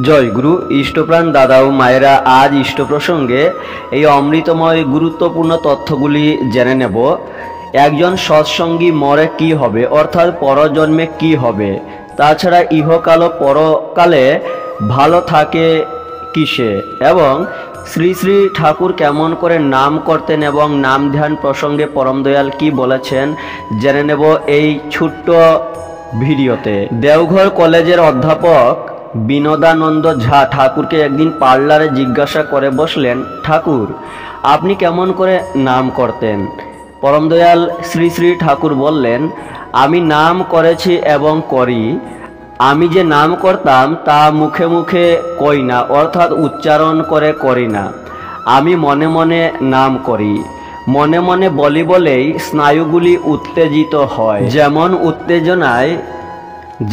জয় গুরু। ইষ্টপ্রাণ দাদা ও মায়েরা, আজ ইষ্ট প্রসঙ্গে এই অমৃতময় গুরুত্বপূর্ণ তথ্যগুলি জেনে নেব। একজন সৎসঙ্গী মরে কি হবে, অর্থাৎ পরজন্মে কি হবে, তাছাড়া ইহকাল ও পরকালে ভালো থাকে কিসে, এবং শ্রী শ্রী ঠাকুর কেমন করে নাম করতেন এবং নাম ধ্যান প্রসঙ্গে পরম দয়াল কি বলেছেন জেনে নেব এই ছোট্ট ভিডিওতে। দেওঘর কলেজের অধ্যাপক বিনোদানন্দ ঝা ঠাকুরকে একদিন পার্লারে জিজ্ঞাসা করে বসলেন, ঠাকুর আপনি কেমন করে নাম করতেন? পরম দয়াল শ্রী শ্রী ঠাকুর বললেন, আমি নাম করেছি এবং করি। আমি যে নাম করতাম তা মুখে মুখে কই না, অর্থাৎ উচ্চারণ করে করি না। আমি মনে মনে নাম করি। মনে মনে বলি বলেই স্নায়ুগুলি উত্তেজিত হয়। যেমন উত্তেজনায়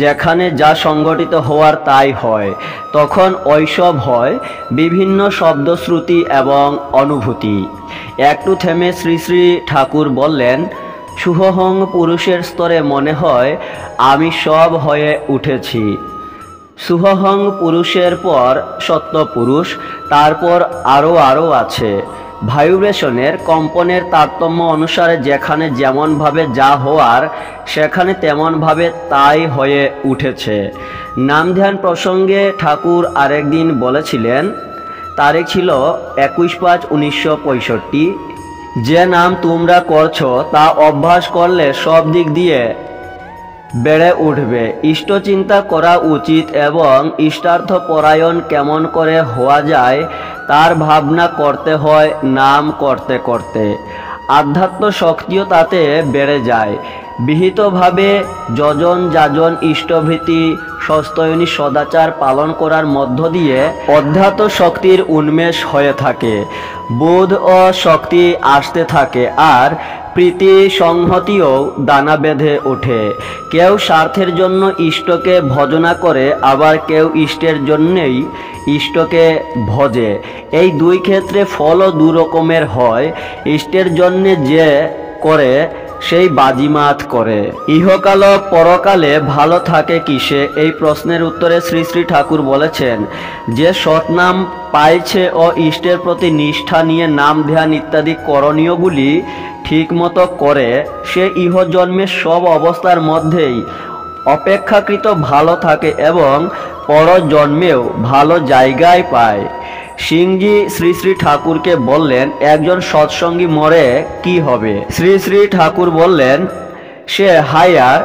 যেখানে যা সংগঠিত হওয়ার তাই হয়, তখন ওইসব হয় বিভিন্ন শব্দশ্রুতি এবং অনুভূতি। একটু থেমে শ্রী শ্রী ঠাকুর বললেন, সুহং পুরুষের স্তরে মনে হয় আমি সব হয়ে উঠেছি। সুহং পুরুষের পর সত্যপুরুষ, তারপর আরও আছে। ভাইব্রেশনের কম্পনের তারতম্য অনুসারে যেখানে যেমনভাবে যা হওয়ার সেখানে তেমনভাবে তাই হয়ে উঠেছে। নাম ধ্যান প্রসঙ্গে ঠাকুর আরেকদিন বলেছিলেন, তারিখ ছিল 21/5/1965, যে নাম তোমরা করছো তা অভ্যাস করলে সব দিক দিয়ে বেড়ে উঠবে। ইষ্টচিন্তা করা উচিত এবং ইষ্টার্থ পরায়ণ কেমন করে হওয়া যায় তার ভাবনা করতে হয় নাম করতে করতে। আধ্যাত্ম শক্তিও তাতে বেড়ে যায়। বিহিতভাবে যজন যাজন ইষ্টভৃতি সস্তয়নী সদাচার পালন করার মধ্য দিয়ে অধ্যাত্ম শক্তির উন্মেষ হয়ে থাকে, বোধ ও শক্তি আসতে থাকে, আর প্রীতি সংহতিও দানা বেঁধে ওঠে। কেউ স্বার্থের জন্য ইষ্টকে ভজনা করে, আবার কেউ ইষ্টের জন্যেই ইষ্টকে ভজে। এই দুই ক্ষেত্রে ফলও দু রকমের হয়। ইষ্টের জন্যে যে করে সেই বাজিমাত করে। ইহকাল পরকালে ভালো থাকে কিসে, এই প্রশ্নের উত্তরে শ্রী শ্রী ঠাকুর বলেছেন, যে সৎনাম পাইছে ও ইষ্টের প্রতি নিষ্ঠা নিয়ে নাম ধ্যান ইত্যাদি করণীয়গুলি ঠিকমতো করে, সে ইহজন্মের সব অবস্থার মধ্যেই অপেক্ষাকৃত ভালো থাকে এবং পরজন্মেও ভালো জায়গায় পায়। সিংজি শ্রী শ্রী ঠাকুরকে বললেন, একজন সৎসঙ্গী মরে কি হবে? শ্রী শ্রী ঠাকুর বললেন, সে হায়ার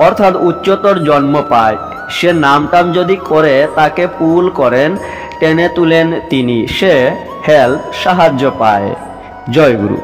অর্থাৎ উচ্চতর জন্ম পায়। সে নামটাম যদি করে তাকে পুল করেন, টেনে তুলেন তিনি, সে হেল্প সাহায্য পায়। জয় গুরু।